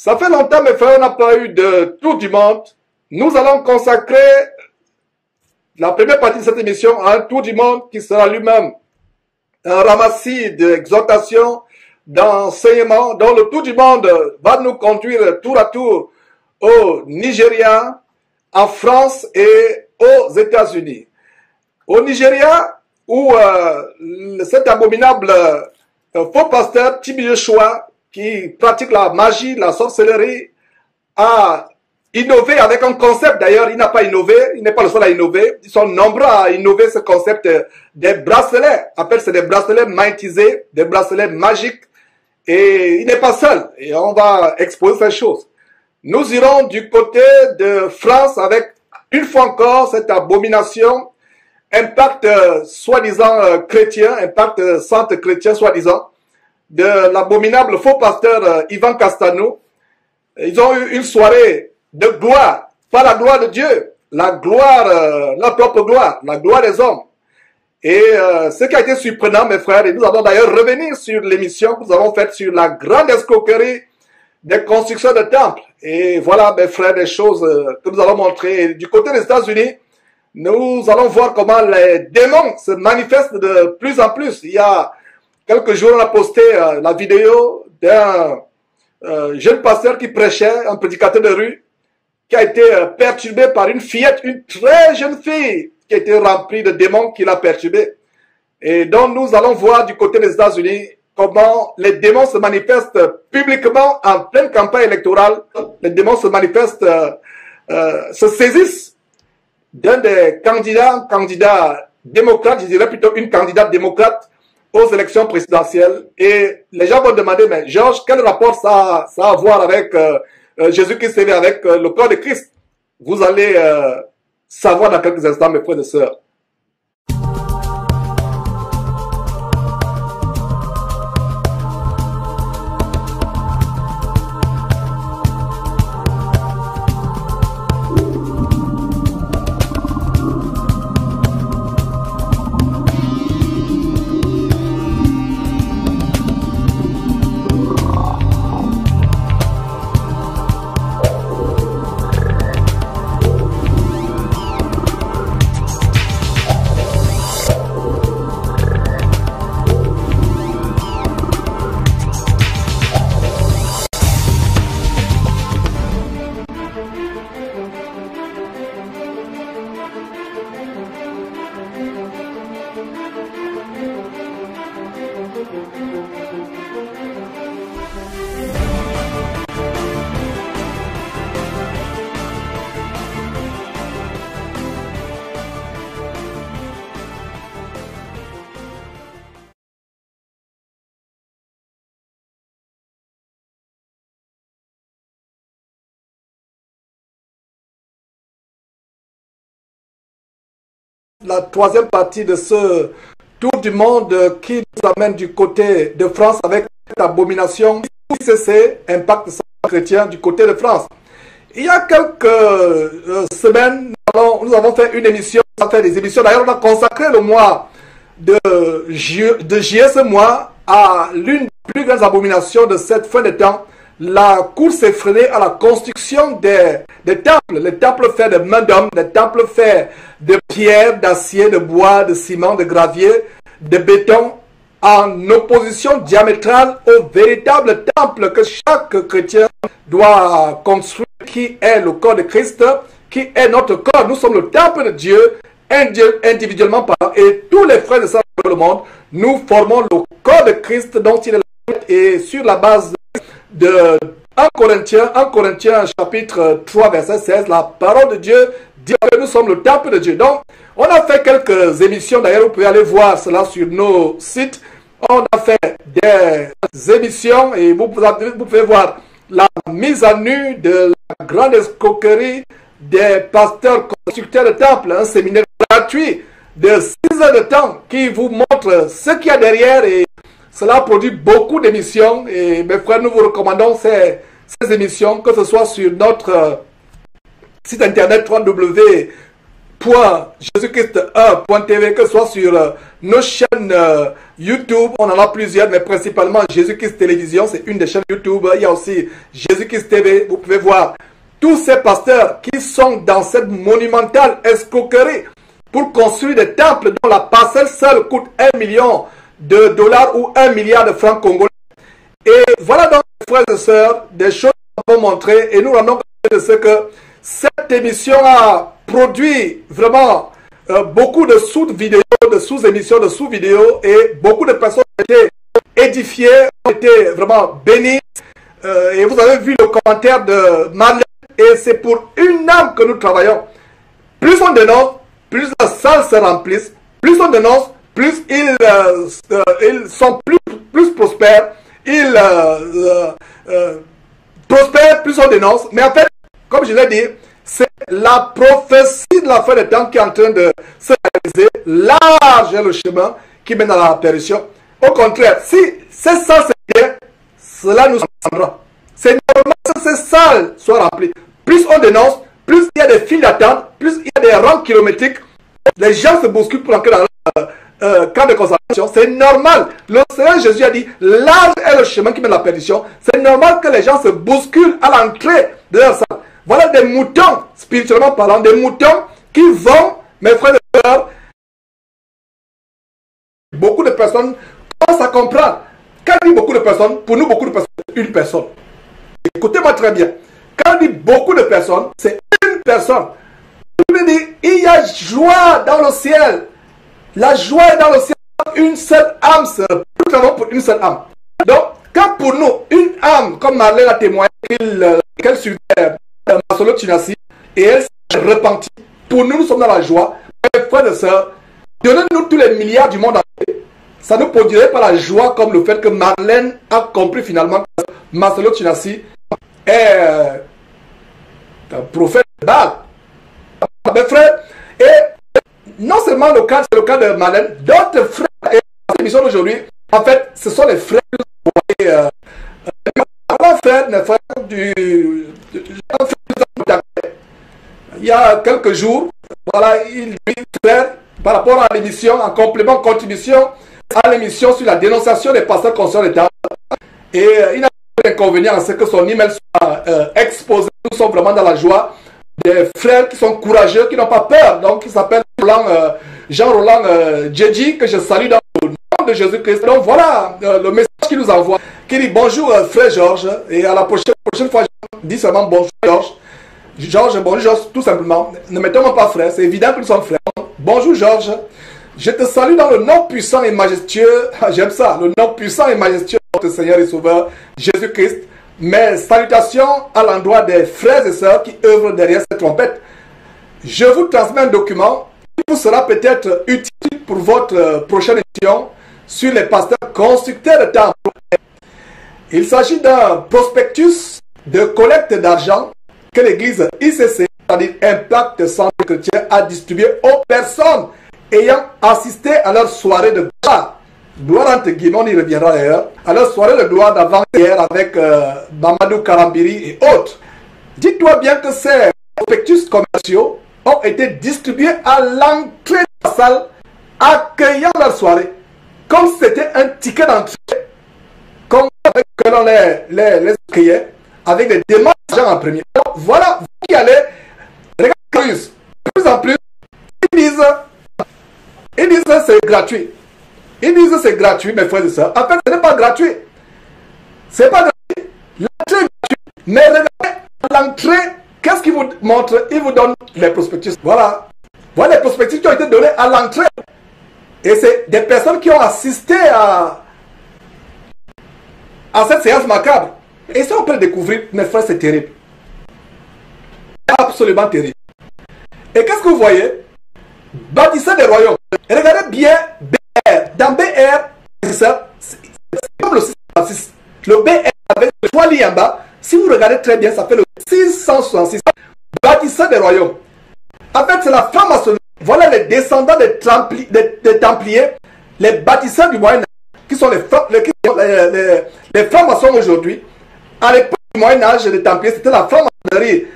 Ça fait longtemps, mes frères, on n'a pas eu de tour du monde. Nous allons consacrer la première partie de cette émission à un tour du monde qui sera lui-même un ramassis d'exhortations, d'enseignements, dont le tour du monde va nous conduire tour à tour au Nigeria, en France et aux États-Unis. Au Nigeria, où cet abominable faux pasteur Tibi Joshua, qui pratique la magie, la sorcellerie, a innové avec un concept. D'ailleurs, il n'a pas innové, il n'est pas le seul à innover. Ils sont nombreux à innover ce concept des bracelets. Appelle ça des bracelets magnétisés, des bracelets magiques. Et il n'est pas seul. Et on va exposer ces choses. Nous irons du côté de France avec, une fois encore, cette abomination, impact soi-disant chrétien, impact centre chrétien soi-disant, de l'abominable faux pasteur Ivan Castano. Ils ont eu une soirée de gloire, pas la gloire de Dieu, la gloire, la propre gloire, la gloire des hommes. Et ce qui a été surprenant, mes frères, et nous allons d'ailleurs revenir sur l'émission que nous avons faite sur la grande escroquerie des constructions de temples. Et voilà, mes frères, des choses que nous allons montrer. Et du côté des États-Unis, nous allons voir comment les démons se manifestent de plus en plus. Il y a quelques jours, on a posté la vidéo d'un jeune pasteur qui prêchait, un prédicateur de rue, qui a été perturbé par une fillette, une très jeune fille, qui a été remplie de démons qui l'a perturbé. Et donc, nous allons voir du côté des États-Unis comment les démons se manifestent publiquement en pleine campagne électorale. Les démons se manifestent, se saisissent d'un des candidats, démocrate, je dirais plutôt une candidate démocrate aux élections présidentielles. Et les gens vont demander, mais Georges, quel rapport ça a à voir avec Jésus-Christ et avec le corps de Christ? Vous allez savoir dans quelques instants, mes frères et sœurs. La troisième partie de ce tour du monde qui nous amène du côté de France avec cette abomination ICC, impact chrétien du côté de France. Il y a quelques semaines, nous avons fait une émission, on a fait des émissions, d'ailleurs on a consacré le mois de juillet ce mois à l'une des plus grandes abominations de cette fin de temps, la course effrénée à la construction des temples, les temples faits de main d'homme, des temples faits de pierre, d'acier, de bois, de ciment, de gravier, de béton, en opposition diamétrale au véritable temple que chaque chrétien doit construire, qui est le corps de Christ, qui est notre corps. Nous sommes le temple de Dieu, individuellement parlant, et tous les frères et sœurs de le monde, nous formons le corps de Christ dont il est la tête, et sur la base de 1 Corinthiens chapitre 3 verset 16, la parole de Dieu dit que nous sommes le temple de Dieu. Donc, on a fait quelques émissions, d'ailleurs vous pouvez aller voir cela sur nos sites. On a fait des émissions et vous pouvez voir la mise à nu de la grande escroquerie des pasteurs constructeurs de temples, un séminaire gratuit de 6 heures de temps qui vous montre ce qu'il y a derrière, et cela produit beaucoup d'émissions. Et mes frères, nous vous recommandons ces émissions, que ce soit sur notre site internet www.jesuschrist1.tv, que ce soit sur nos chaînes YouTube, on en a plusieurs, mais principalement Jésus-Christ Télévision, c'est une des chaînes YouTube. Il y a aussi Jésus-Christ TV, vous pouvez voir tous ces pasteurs qui sont dans cette monumentale escroquerie pour construire des temples dont la parcelle seule coûte 1 million de dollars ou 1 milliard de francs congolais. Et voilà donc, frères et sœurs, des choses qu'on va montrer et nous rendons compte de ce que cette émission a produit vraiment beaucoup de sous-vidéos, de sous-émissions, de sous-vidéos et beaucoup de personnes ont été édifiées, ont été vraiment bénies. Et vous avez vu le commentaire de Marlène et c'est pour une âme que nous travaillons. Plus on dénonce, plus la salle se remplisse, plus on dénonce, plus ils sont plus prospères, ils prospèrent, plus on dénonce. Mais en fait, comme je l'ai dit, c'est la prophétie de la fin des temps qui est en train de se réaliser. Large est le chemin qui mène à la perdition. Au contraire, si ces salles c'est bien, cela nous semblera. C'est normal que ces salles soient remplies. Plus on dénonce, plus il y a des files d'attente, plus il y a des rangs kilométriques. Les gens se bousculent pour entrer dans le camp de concentration. C'est normal. Le Seigneur Jésus a dit, large est le chemin qui mène à la perdition. C'est normal que les gens se bousculent à l'entrée de leur salle. Voilà des moutons, spirituellement parlant, des moutons qui vont, mes frères et sœurs, beaucoup de personnes commencent à comprendre. Quand on dit beaucoup de personnes, pour nous, beaucoup de personnes, c'est une personne. Écoutez-moi très bien. Quand on dit beaucoup de personnes, c'est une personne. Je veux dire, il y a joie dans le ciel. La joie est dans le ciel. Une seule âme, nous travaillons pour une seule âme. Donc, quand pour nous, une âme, comme Marlène a témoigné qu'elle suivait Masolo Tunasi, et elle s'est repentie, pour nous, nous sommes dans la joie. Mes frères et sœurs, donnez-nous tous les milliards du monde entier. Ça ne nous produirait pas la joie comme le fait que Marlène a compris finalement que Masolo Tunasi est un prophète de Baal. Mes frères, et non seulement le cas, c'est le cas de Marlène, d'autres frères, et dans cette émission d'aujourd'hui, en fait, ce sont les frères qui nous ont envoyé. Un frère, il y a quelques jours, voilà, il dit, frère, par rapport à l'émission, en complément, contribution à l'émission sur la dénonciation des pasteurs conscients d'État, et il n'a pas d'inconvénient à ce que son email soit exposé. Nous sommes vraiment dans la joie. Des frères qui sont courageux, qui n'ont pas peur, donc qui s'appelle Jean-Roland Djedji, que je salue dans le nom de Jésus-Christ. Donc voilà le message qu'il nous envoie, qui dit bonjour frère Georges, et à la prochaine fois, je dis seulement bonjour Georges. Georges, bonjour Georges, tout simplement. Ne mettons pas frère, c'est évident que nous sommes frères. Bonjour Georges, je te salue dans le nom puissant et majestueux, j'aime ça, le nom puissant et majestueux de notre Seigneur et Sauveur Jésus-Christ. Mes salutations à l'endroit des frères et sœurs qui œuvrent derrière cette trompette. Je vous transmets un document qui vous sera peut-être utile pour votre prochaine émission sur les pasteurs constructeurs de temples. Il s'agit d'un prospectus de collecte d'argent que l'église ICC, c'est-à-dire Impact Centre Chrétien, a distribué aux personnes ayant assisté à leur soirée de gloire. Gloire entre guillemets, on y reviendra d'ailleurs. À leur soirée de gloire d'avant-hier avec Mamadou Karambiri et autres. Dites-toi bien que ces prospectus commerciaux ont été distribués à l'entrée de la salle accueillant leur soirée. Comme si c'était un ticket d'entrée. Comme avec que l'on les accueillait avec des démarches d'argent en premier. Alors, voilà, vous qui allez, regardez plus en plus, ils disent c'est gratuit. Ils disent c'est gratuit, mes frères et sœurs. En fait, ce n'est pas gratuit. C'est pas gratuit. L'entrée est gratuite. Mais regardez, à l'entrée, qu'est-ce qu'il vous montre? Il vous donne les prospectus. Voilà. Voilà les prospectus qui ont été donnés à l'entrée. Et c'est des personnes qui ont assisté à cette séance macabre. Et ça, on peut le découvrir, mes frères, c'est terrible. Absolument terrible. Et qu'est-ce que vous voyez? Bâtisseur des royaumes. Regardez bien BR. Dans BR, c'est comme le 666. Le BR avec le 3 lignes en bas. Si vous regardez très bien, ça fait le 666. Bâtisseur des royaumes. En fait, c'est la franc-maçonnerie. Voilà les descendants des Templiers, les bâtisseurs du Moyen-Âge, qui sont les francs-maçons aujourd'hui. À l'époque du Moyen-Âge des Templiers, c'était la franc-maçonnerie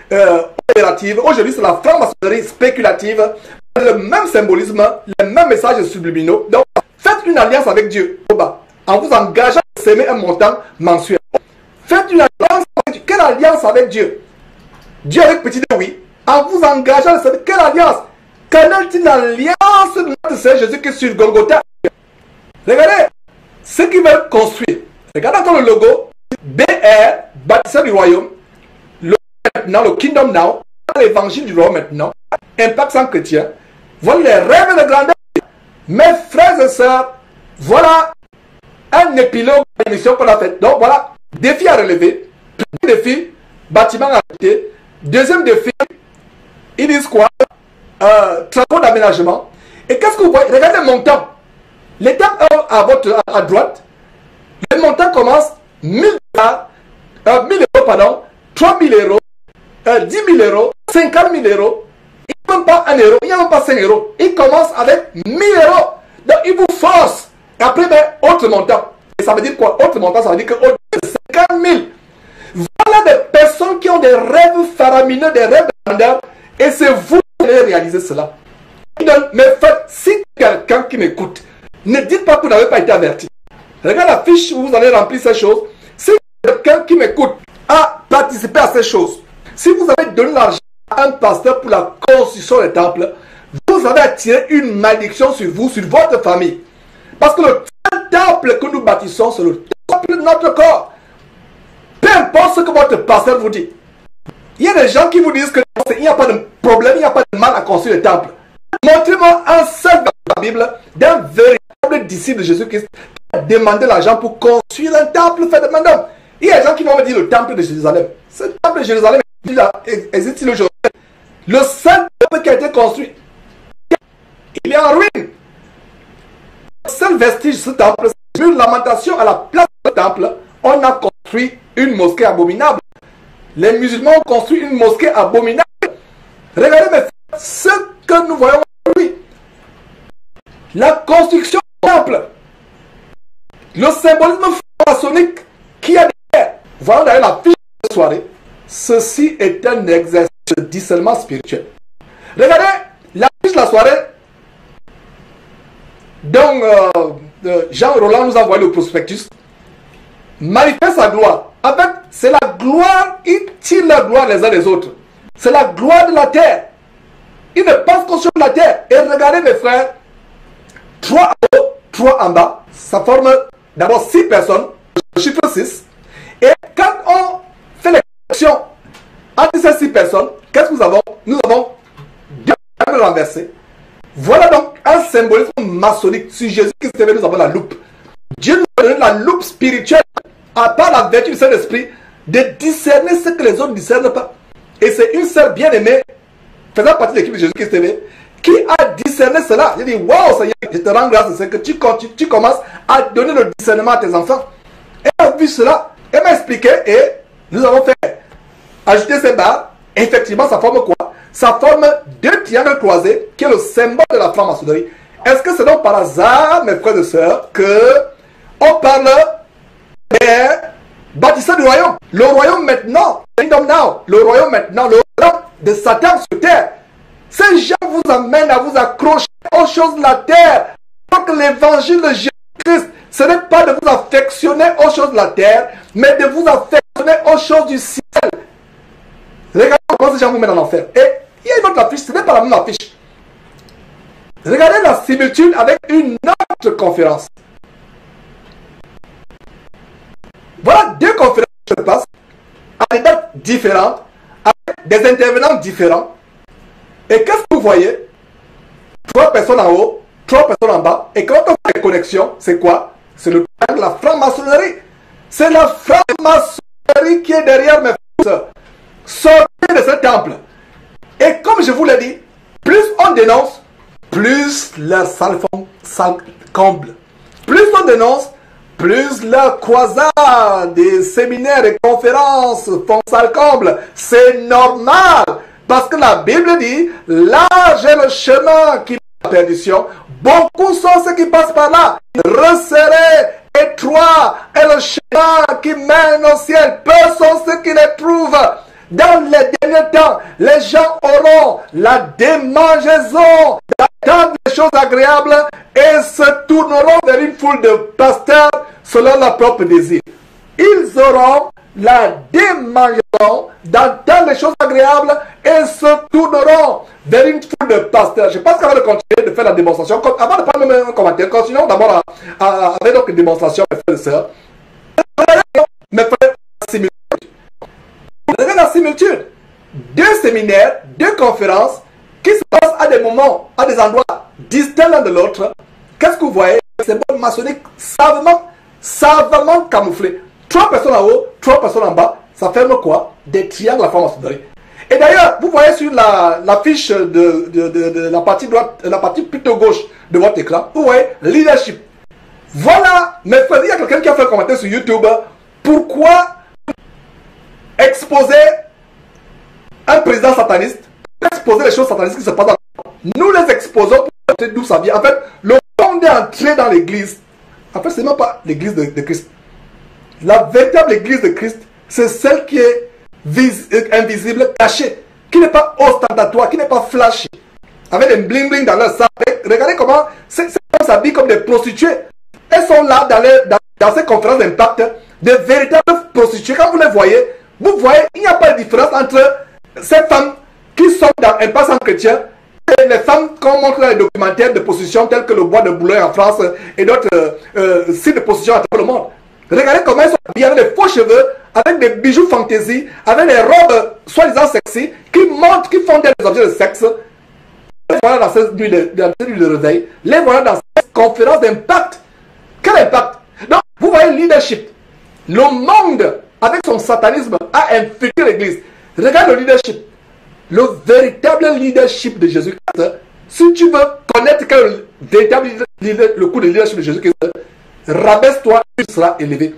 opérative. Aujourd'hui, c'est la franc-maçonnerie spéculative. Le même symbolisme, les mêmes messages subliminaux. Donc, Faites une alliance avec Dieu en vous engageant à s'aimer un montant mensuel. Faites une alliance avec Dieu. Quelle alliance avec Dieu? Dieu avec petit D, oui. En vous engageant à s'aimer. Quelle alliance? Qu'en est l'alliance de notre Seigneur Jésus-Christ sur Golgotha? Regardez ceux qui veulent construire. Regardez dans le logo BR, bâtisseur du royaume. Le maintenant, le Kingdom Now, l'évangile du royaume maintenant, impact sans chrétien. Voilà les rêves de grandeur. Mes frères et sœurs, voilà un épilogue de l'émission qu'on a faite. Donc voilà, défi à relever. Premier défi, bâtiment à acheter. Deuxième défi, ils disent quoi? Travaux d'aménagement. Et qu'est-ce que vous voyez? Regardez le montant. L'étape à droite, le montant commence 1000 euros, pardon, 3000 euros, 10 000 euros, 50 000 euros. Il n'y a même pas 1 euro, il n'y a même pas 5 euros. Il commence avec 1000 euros. Donc il vous force. Et après, autre montant. Et ça veut dire quoi? Autre montant, ça veut dire que au-delà de 50 000. Voilà des personnes qui ont des rêves faramineux, des rêves de grandeur. Et c'est vous qui allez réaliser cela. Mais faites, si quelqu'un qui m'écoute, ne dites pas que vous n'avez pas été averti. Regardez la fiche où vous allez remplir ces choses. Si quelqu'un qui m'écoute a participé à ces choses, si vous avez donné l'argent à un pasteur pour la construction des temples, vous avez attiré une malédiction sur vous, sur votre famille. Parce que le temple que nous bâtissons, c'est le temple de notre corps. Peu importe ce que votre pasteur vous dit. Il y a des gens qui vous disent qu'il n'y a pas de problème, il n'y a pas de mal à construire le temple. Montrez-moi un seul dans la Bible d'un véritable disciple de Jésus-Christ qui a demandé l'argent pour construire un temple fait de main d'homme. Il y a des gens qui vont me dire le temple de Jérusalem. Ce temple de Jérusalem existe-t-il aujourd'hui? Le seul temple qui a été construit, il est en ruine. Le seul vestige de ce temple, c'est une lamentation à la place du temple. On a construit une mosquée abominable. Les musulmans ont construit une mosquée abominable. Regardez mes frères, ce que nous voyons aujourd'hui. La construction du temple. Le symbolisme maçonnique qui est derrière. Voilà d'ailleurs la fiche de la soirée. Ceci est un exercice de discernement spirituel. Regardez la fiche de la soirée. Donc, Jean Roland nous a envoyé le prospectus. Manifeste sa gloire. En fait, c'est la gloire, ils tirent la gloire les uns des autres. C'est la gloire de la terre. Ils ne pensent qu'au sur la terre. Et regardez mes frères, 3 en haut, 3 en bas. Ça forme d'abord 6 personnes, le chiffre 6. Et quand on fait l'expression entre ces 6 personnes, qu'est-ce que nous avons? Nous avons 2 tables renversées. Voilà donc un symbolisme maçonnique. Sur Jésus-Christ, nous avons la loupe. Dieu nous a donné la loupe spirituelle, à part la vertu du Saint-Esprit, de discerner ce que les autres ne discernent pas. Et c'est une sœur bien-aimée, faisant partie de l'équipe de Jésus-Christ TV, qui a discerné cela. Il dit, waouh Seigneur, je te rends grâce de ce que tu commences à donner le discernement à tes enfants. Et elle a vu cela, elle m'a expliqué, et nous avons fait ajouter ces barres. Effectivement, ça forme quoi? Ça forme 2 triangles croisés, qui est le symbole de la franc-maçonnerie. Est-ce que c'est donc par hasard, mes frères et sœurs, que on parle des bâtisseurs du royaume? Le royaume maintenant, Kingdom Now, le royaume maintenant, le royaume de Satan sur terre. Ces gens vous amènent à vous accrocher aux choses de la terre. Donc l'évangile de Jésus-Christ, ce n'est pas de vous affectionner aux choses de la terre, mais de vous affectionner aux choses du ciel. Regardez comment ces gens vous mettent en enfer. Et il y a une autre affiche, ce n'est pas la même affiche. Regardez la similitude avec une autre conférence. Voilà 2 conférences qui se passent à des dates différentes, avec des intervenants différents. Et qu'est-ce que vous voyez? 3 personnes en haut, 3 personnes en bas. Et quand on fait les connexions, c'est quoi? C'est le plan de la franc-maçonnerie. C'est la franc-maçonnerie qui est derrière mes frères. Sortez de ce temple. Et comme je vous l'ai dit, plus on dénonce, plus leur salle comble. Plus on dénonce, plus leur croisade, des séminaires et conférences font salle comble. C'est normal. Parce que la Bible dit, large est le chemin qui mène à la perdition. Beaucoup sont ceux qui passent par là. Resserré, étroit est le chemin qui mène au ciel. Peu sont ceux qui les trouvent. Dans les derniers temps, les gens auront la démangeaison d'attendre des choses agréables et se tourneront vers une foule de pasteurs selon leur propre désir. Ils auront la démangeaison d'entendre les choses agréables et se tourneront vers une foule de pasteurs. Je pense qu'avant de continuer de faire la démonstration, avant de prendre un commentaire, continuons d'abord avec notre démonstration, mes frères et sœurs. Mes frères, la similitude. Vous avez la similitude. Deux séminaires, deux conférences qui se passent à des moments, à des endroits distincts l'un de l'autre. Qu'est-ce que vous voyez? C'est bon maçonnique savamment camouflé. 3 personnes en haut, 3 personnes en bas, ça ferme quoi? Des triangles à franc-maçonnerie. Et d'ailleurs, vous voyez sur la fiche de la partie droite, la partie plutôt gauche de votre écran, vous voyez leadership. Voilà, mes frères, il y a quelqu'un qui a fait un commentaire sur YouTube. Pourquoi exposer un président sataniste, exposer les choses satanistes qui se passent dans le monde? Nous les exposons pour montrer d'où ça vient. En fait, le monde est entré dans l'église. En fait, ce n'est même pas l'église de Christ. La véritable église de Christ, c'est celle qui est invisible, cachée, qui n'est pas ostentatoire, qui n'est pas flashy, avec des bling bling dans leur sac. Regardez comment ces femmes s'habillent comme des prostituées. Elles sont là dans ces conférences d'impact, de véritables prostituées. Quand vous les voyez, vous voyez, il n'y a pas de différence entre ces femmes qui sont dans un passant chrétien et les femmes qu'on montre dans les documentaires de prostitution tels que le bois de Boulogne en France et d'autres sites de prostitution à travers le monde. Regardez comment elles sont habillées avec des faux cheveux, avec des bijoux fantaisie, avec des robes soi-disant sexy, qui montrent, qui font des objets de sexe. Les voilà dans cette nuit de réveil, les voilà dans cette conférence d'impact. Quel impact? Donc, vous voyez le leadership. Le monde, avec son satanisme, a infiltré l'église. Regarde le leadership. Le véritable leadership de Jésus-Christ. Si tu veux connaître quel véritable le coup de leadership de Jésus-Christ, rabaisse-toi, tu seras élevé.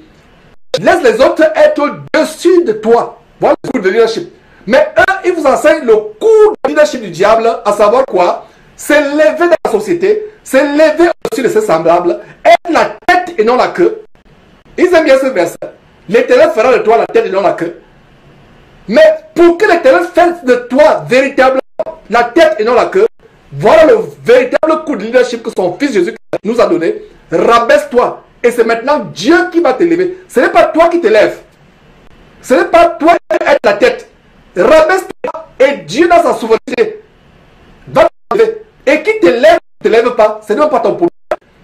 Laisse les autres être au-dessus de toi. Voilà le coup de leadership. Mais eux, ils vous enseignent le coup de leadership du diable, à savoir quoi? C'est lever dans la société, c'est lever au-dessus de ses semblables, être la tête et non la queue. Ils aiment bien ce verset. L'Éternel fera de toi la tête et non la queue. Mais pour que l'Éternel fasse de toi véritablement la tête et non la queue, voilà le véritable coup de leadership que son fils Jésus nous a donné. Rabaisse-toi. Et c'est maintenant Dieu qui va t'élever. Ce n'est pas toi qui t'élèves. Ce n'est pas toi qui es la tête. Rabaisse-toi et Dieu dans sa souveraineté va t'élever. Et qui t'élève, ne t'élève pas, ce n'est même pas ton problème.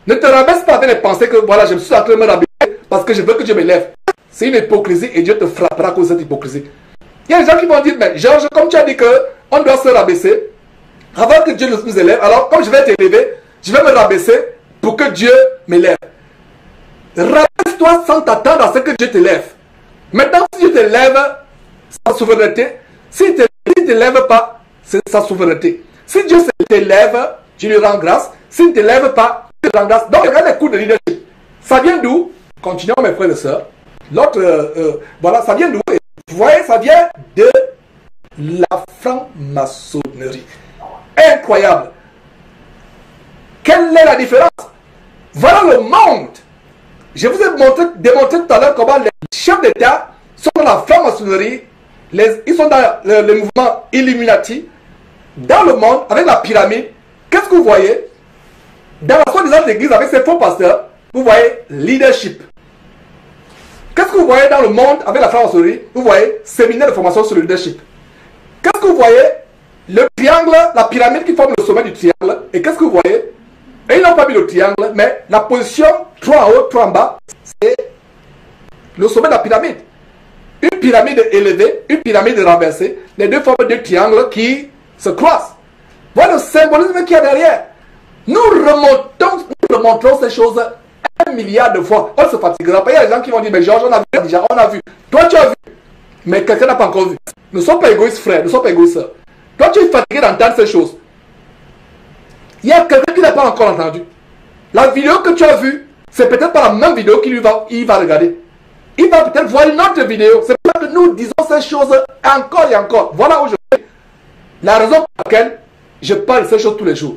Ne te rabaisse pas avec les pensées que voilà, je me suis en train de me rabaisser parce que je veux que Dieu m'élève. C'est une hypocrisie et Dieu te frappera à cause de cette hypocrisie. Il y a des gens qui vont dire, mais Georges, comme tu as dit qu'on doit se rabaisser avant que Dieu nous élève, alors comme je vais t'élever, je vais me rabaisser pour que Dieu m'élève. Rabaisse-toi sans t'attendre à ce que Dieu t'élève. Maintenant, si Dieu t'élève, sa souveraineté. S'il ne t'élève pas, c'est sa souveraineté. Si Dieu t'élève, tu lui rends grâce. S'il ne t'élève pas, tu lui rends grâce. Donc, regarde les coups de leadership. Ça vient d'où? Continuons, mes frères et sœurs. L'autre, voilà, ça vient d'où? Vous voyez, ça vient de la franc-maçonnerie. Incroyable. Quelle est la différence? Voilà le monde. Je vous ai démontré tout à l'heure comment les chefs d'État sont dans la franc-maçonnerie. Ils sont dans le mouvement Illuminati. Dans le monde, avec la pyramide. Qu'est-ce que vous voyez? Dans la soi-disant église, avec ses faux pasteurs, vous voyez leadership. Qu'est-ce que vous voyez dans le monde avec la franc-maçonnerie? Vous voyez séminaire de formation sur le leadership. Qu'est-ce que vous voyez? Le triangle, la pyramide qui forme le sommet du triangle. Et qu'est-ce que vous voyez? Et ils n'ont pas mis le triangle, mais la position 3 en haut, 3 en bas, c'est le sommet de la pyramide. Une pyramide élevée, une pyramide renversée, les deux forment deux triangles qui se croisent. Voilà le symbolisme qu'il y a derrière. Nous remontrons ces choses 1 milliard de fois. On ne se fatiguera pas. Il y a des gens qui vont dire, mais Georges, on a vu déjà, on a vu. Toi, tu as vu. Mais quelqu'un n'a pas encore vu. Nous ne sommes pas égoïstes, frères, nous ne sommes pas égoïstes. Toi, tu es fatigué d'entendre ces choses. Il y a quelqu'un qui n'a pas encore entendu. La vidéo que tu as vue, c'est peut-être pas la même vidéo qu'il va regarder. Il va peut-être voir une autre vidéo. C'est pour ça que nous disons ces choses encore et encore. Voilà aujourd'hui la raison pour laquelle je parle de ces choses tous les jours.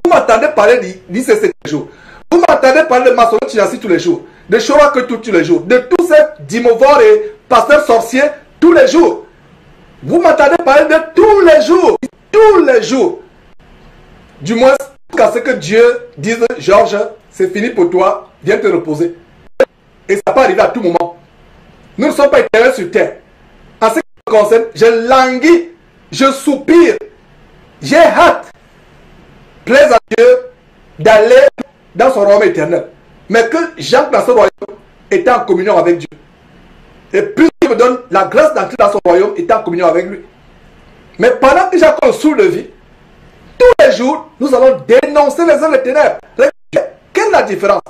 Vous m'entendez parler d'ICC tous les jours. Vous m'entendez parler de maçonnerie financière tous les jours. De Shora que tous les jours. De tous ces dimovores et pasteurs sorciers tous les jours. Vous m'entendez parler de tous les jours. Tous les jours. Du moins, jusqu'à ce que Dieu dise, Georges, c'est fini pour toi, viens te reposer. Et ça peut arriver à tout moment. Nous ne sommes pas éternels sur terre. En ce qui me concerne, je languis, je soupire, j'ai hâte, plaise à Dieu d'aller dans son royaume éternel. Mais que j'entre dans ce royaume étant en communion avec Dieu. Et plus il me donne la grâce d'entrer dans son royaume étant en communion avec lui. Mais pendant que j'ai encore le souffle de vie, tous les jours, nous allons dénoncer les œuvres des ténèbres. Quelle est la différence?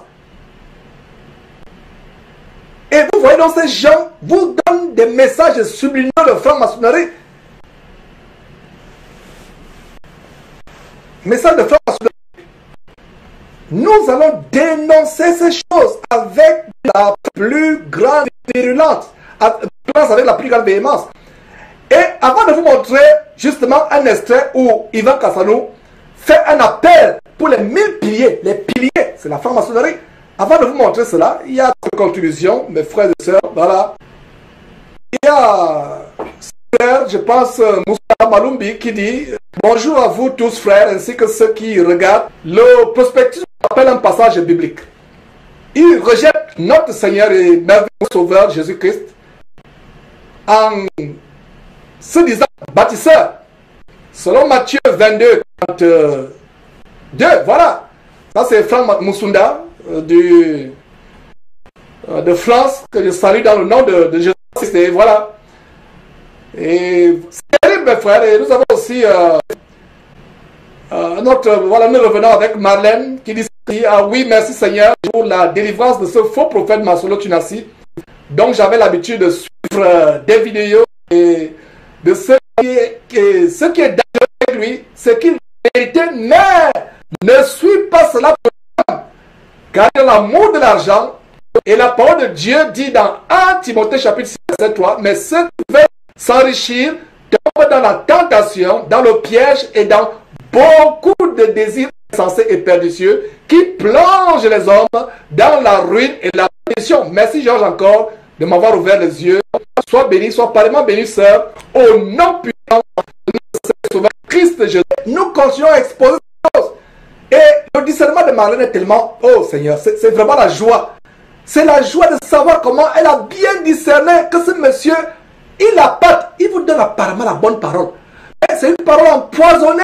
Et vous voyez donc ces gens vous donnent des messages subliminaux de franc-maçonnerie. Message de franc-maçonnerie. Nous allons dénoncer ces choses avec la plus grande virulence, avec la plus grande véhémence. Et avant de vous montrer justement un extrait où Ivan Kassanou fait un appel pour les 1000 piliers. Les piliers, c'est la franc-maçonnerie. Avant de vous montrer cela, il y a une contribution, mes frères et sœurs, voilà. Il y a frère, je pense, Moussa Malumbi qui dit « Bonjour à vous tous frères, ainsi que ceux qui regardent. Le prospectus appelle un passage biblique. Il rejette notre Seigneur et merveilleux Sauveur Jésus-Christ en se disant bâtisseur. Selon Matthieu 22, 42, voilà. Ça c'est Franck Moussunda de France, que je salue dans le nom de Jésus-Christ. Et voilà. Et c'est terrible, mes frères. Et nous avons aussi voilà, nous revenons avec Marlène qui dit ah oui, merci Seigneur pour la délivrance de ce faux prophète Masolo Tunasi. Donc j'avais l'habitude de suivre des vidéos et de ce qui est dangereux avec lui, c'est qu'il méritait, mais ne suis pas cela pour lui. Car il y a l'amour de l'argent et la parole de Dieu dit dans 1 Timothée chapitre 6, verset 3, mais ceux qui veulent s'enrichir tombent dans la tentation, dans le piège et dans beaucoup de désirs insensés et pernicieux qui plongent les hommes dans la ruine et la perdition. Merci Georges encore de m'avoir ouvert les yeux. Sois béni, sois parlement béni, sœur, au nom puissant de notre Sauveur Christ Jésus. Nous continuons à exposer ces choses. Et le discernement de Marlène est tellement, oh Seigneur, c'est vraiment la joie. C'est la joie de savoir comment elle a bien discerné que ce monsieur, il a pas, il vous donne apparemment la bonne parole. Mais c'est une parole empoisonnée.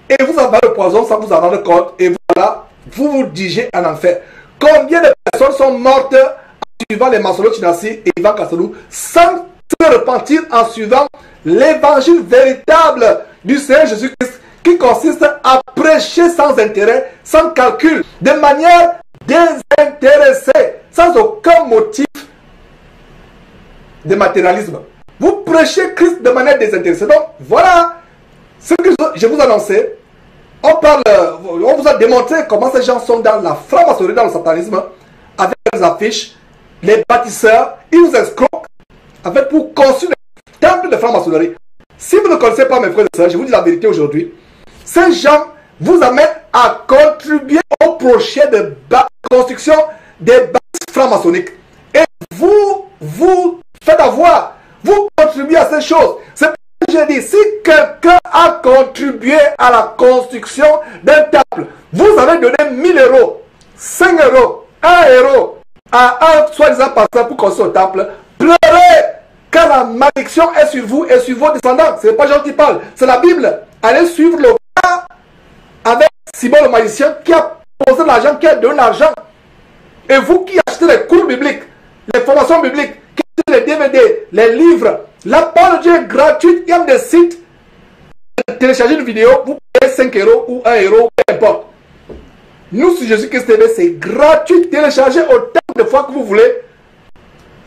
Et vous avez le poison sans vous en rendre compte. Et voilà, vous vous dirigez en enfer. Combien de personnes sont mortes en suivant les Masolo Tunasi et Ivan Kassanou sans se repentir en suivant l'évangile véritable du Seigneur Jésus-Christ qui consiste à prêcher sans intérêt, sans calcul, de manière désintéressée, sans aucun motif de matérialisme. Vous prêchez Christ de manière désintéressée. Donc voilà ce que je vous annonçais. On vous a démontré comment ces gens sont dans la franc-maçonnerie, dans le satanisme, avec les affiches, les bâtisseurs, ils vous escroquent, avec pour construire des temples de franc-maçonnerie. Si vous ne connaissez pas mes frères et sœurs, je vous dis la vérité aujourd'hui, ces gens vous amènent à contribuer au projet de construction des bâtisses franc-maçonniques. Et vous faites avoir, vous contribuez à ces choses. C'est je dis, si quelqu'un a contribué à la construction d'un temple, vous avez donné 1000 euros, 5 euros, 1 euro à un soi-disant pasteur pour construire un temple, pleurez car la malédiction est sur vous et sur vos descendants. Ce n'est pas Jean qui parle, c'est la Bible. Allez suivre le cas avec Simon le magicien qui a posé l'argent, qui a donné l'argent. Et vous qui achetez les cours bibliques, les formations bibliques, qui achetez les DVD, les livres, la parole de Dieu est gratuite. Il y a des sites. Télécharger une vidéo, vous payez 5 euros ou 1 euro, peu importe. Nous, sur Jésus-Christ TV, c'est gratuit. Téléchargez autant de fois que vous voulez.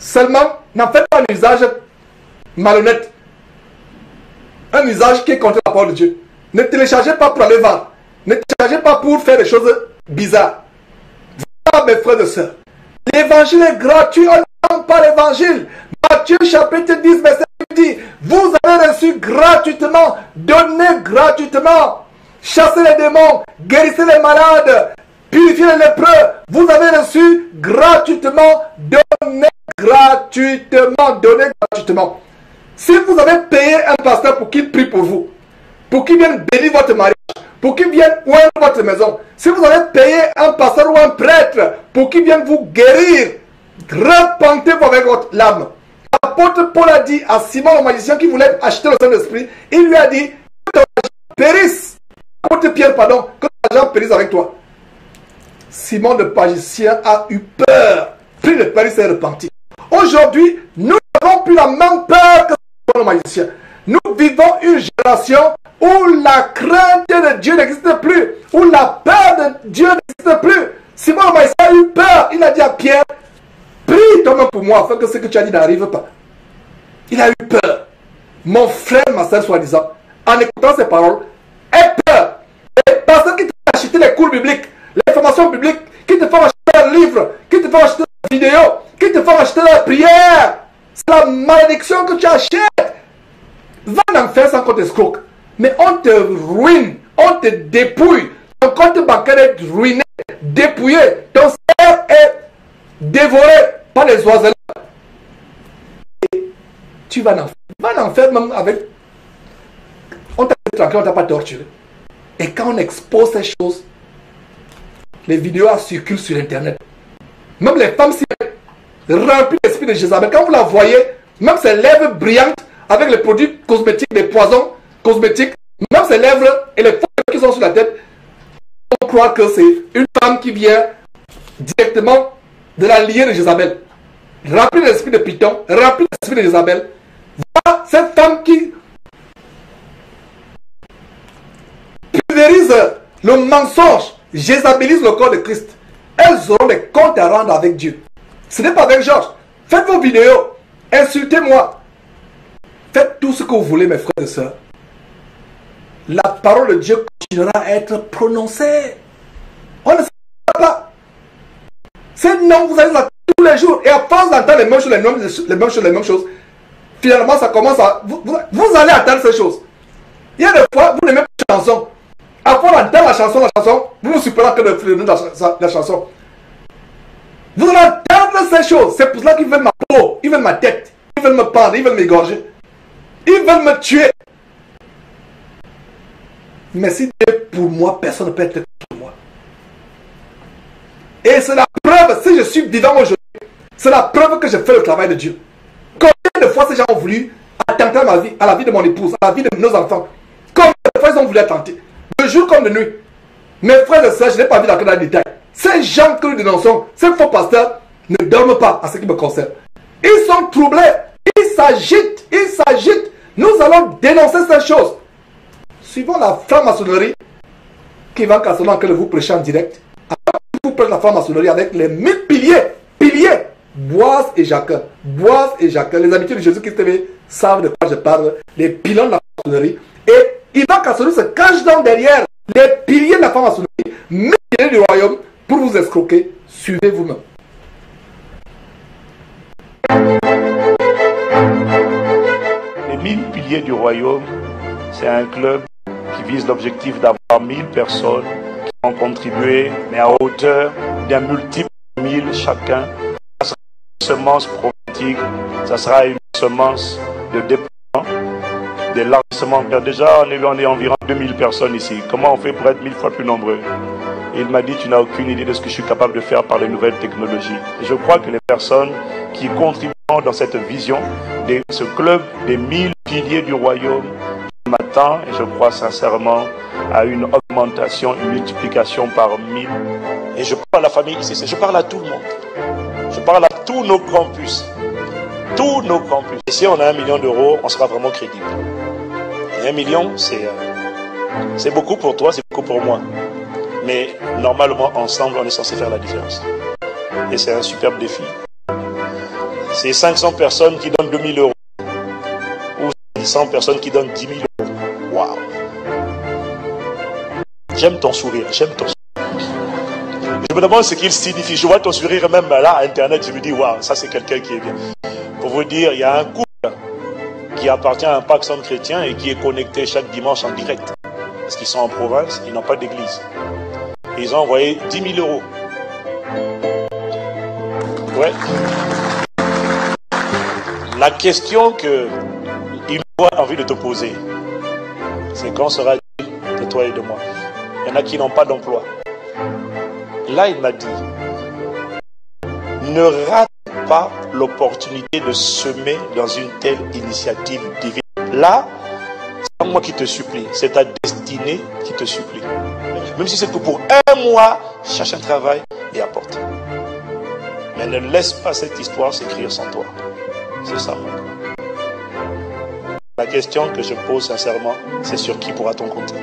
Seulement, n'en faites pas un usage malhonnête. Un usage qui est contre la parole de Dieu. Ne téléchargez pas pour aller vendre. Ne téléchargez pas pour faire des choses bizarres. Voilà, mes frères et sœurs. L'évangile est gratuit. On n'entend pas l'évangile. Matthieu chapitre 10, verset 10. Vous avez reçu gratuitement, donnez gratuitement, chassez les démons, guérissez les malades, purifiez les lépreux. Vous avez reçu gratuitement, donnez gratuitement, donnez gratuitement. Si vous avez payé un pasteur pour qu'il prie pour vous, pour qu'il vienne bénir votre mariage, pour qu'il vienne oindre votre maison, si vous allez payer un pasteur ou un prêtre pour qu'il vienne vous guérir, repentez-vous avec votre larme. L'apôtre Paul a dit à Simon le magicien qui voulait acheter le Saint-Esprit, il lui a dit que ton argent périsse. Apôtre Pierre, pardon, que ton argent périsse avec toi. Simon le magicien a eu peur, pris le père, il s'est repenti. Aujourd'hui, nous n'avons plus la même peur que Simon le magicien. Nous vivons une génération où la crainte de Dieu n'existe plus, où la peur de Dieu n'existe plus. Simon le magicien a eu peur, il a dit à Pierre, prie toi-même pour moi afin que ce que tu as dit n'arrive pas. Il a eu peur. Mon frère, ma soeur, soi-disant, en écoutant ces paroles, aie peur. Les personnes qui te font acheter les cours bibliques, les formations bibliques, qui te font acheter un livre, qui te font acheter une vidéo, qui te font acheter la prière, c'est la malédiction que tu achètes. Va en faire sans compte escroc. Mais on te ruine, on te dépouille. Ton compte bancaire est ruiné, dépouillé. Ton cerf est dévoré par les oiseaux. Et tu vas en faire même avec... On t'a fait tranquille, on t'a pas torturé. Et quand on expose ces choses, les vidéos circulent sur Internet. Même les femmes s'y remplies l'esprit de Jézabel. Quand vous la voyez, même ses lèvres brillantes avec les produits cosmétiques, les poisons cosmétiques, même ses lèvres et les feuilles qui sont sur la tête, on croit que c'est une femme qui vient directement de la lignée de Jézabel. Remplie de l'esprit de Python, remplie de l'esprit de Jézabel. Voilà cette femme qui pulvérise le mensonge, jézabélise le corps de Christ. Elles auront des comptes à rendre avec Dieu. Ce n'est pas avec Georges. Faites vos vidéos, insultez-moi. Faites tout ce que vous voulez, mes frères et sœurs. La parole de Dieu continuera à être prononcée. On ne sait pas. C'est non, vous allez l'entendre tous les jours. Et à force d'entendre les mêmes choses, les mêmes choses, finalement, ça commence à... Vous allez entendre ces choses. Il y a des fois, vous n'aimez pas la chanson. À force d'entendre la chanson, vous ne suppléez que le nom de la chanson. Vous allez entendre ces choses. C'est pour cela qu'ils veulent ma peau, ils veulent ma tête, ils veulent me pendre, ils veulent m'égorger. Ils veulent me tuer. Mais si Dieu est pour moi, personne ne peut être pour moi. Et c'est la preuve, si je suis vivant aujourd'hui, c'est la preuve que je fais le travail de Dieu. Combien de fois ces gens ont voulu attenter à ma vie, à la vie de mon épouse, à la vie de nos enfants? Combien de fois ils ont voulu attenter? De jour comme de nuit. Mes frères et sœurs, je n'ai pas vu dans le détail. Ces gens que nous dénonçons, ces faux pasteurs, ne dorment pas à ce qui me concerne. Ils sont troublés, ils s'agitent, ils s'agitent. Nous allons dénoncer ces choses. Suivons la franc-maçonnerie qui va casser que vous prêchez en direct. Alors, vous prêchez la franc-maçonnerie avec les 1000 piliers, Boise et Jacques. Les amitiés de Jésus-Christ TV savent de quoi je parle. Les piliers de la franc-maçonnerie. Et Ivan Kassonou se cache donc derrière les piliers de la franc-maçonnerie, 1000 piliers du royaume pour vous escroquer. Suivez vous-même. Les 1000 piliers du royaume, c'est un club qui vise l'objectif d'avoir 1000 personnes qui vont contribuer, mais à hauteur d'un multiple 1000 chacun. Ça sera une semence prophétique, ça sera une semence de déploiement, de lancement. Déjà, on est environ 2000 personnes ici. Comment on fait pour être 1000 fois plus nombreux? Et il m'a dit, tu n'as aucune idée de ce que je suis capable de faire par les nouvelles technologies. Et je crois que les personnes qui contribueront dans cette vision de ce club des 1000 piliers du royaume, je m'attends, et je crois sincèrement, à une augmentation, une multiplication par 1000. Et je parle à la famille ici, je parle à tout le monde. Je parle à tous nos campus. Tous nos campus. Et si on a 1 million d'euros, on sera vraiment crédible. Et 1 million, c'est beaucoup pour toi, c'est beaucoup pour moi. Mais normalement, ensemble, on est censé faire la différence. Et c'est un superbe défi. C'est 500 personnes qui donnent 2000 euros. Ou 100 personnes qui donnent 10 000 euros. Waouh! J'aime ton sourire, j'aime ton sourire. Je me demande ce qu'il signifie. Je vois ton sourire même là, à Internet, je me dis, waouh, ça c'est quelqu'un qui est bien. Pour vous dire, il y a un couple qui appartient à un pacte chrétien et qui est connecté chaque dimanche en direct. Parce qu'ils sont en province, ils n'ont pas d'église. Ils ont envoyé 10 000 euros. Ouais. La question qu'ils ont envie de te poser, c'est quand sera-t-il de toi et de moi? Il y en a qui n'ont pas d'emploi. Là, il m'a dit, ne rate pas l'opportunité de semer dans une telle initiative divine. Là, c'est pas moi qui te supplie, c'est ta destinée qui te supplie. Même si c'est que pour un mois, cherche un travail et apporte. Mais ne laisse pas cette histoire s'écrire sans toi. C'est ça. La question que je pose sincèrement, c'est sur qui pourra-t-on compter?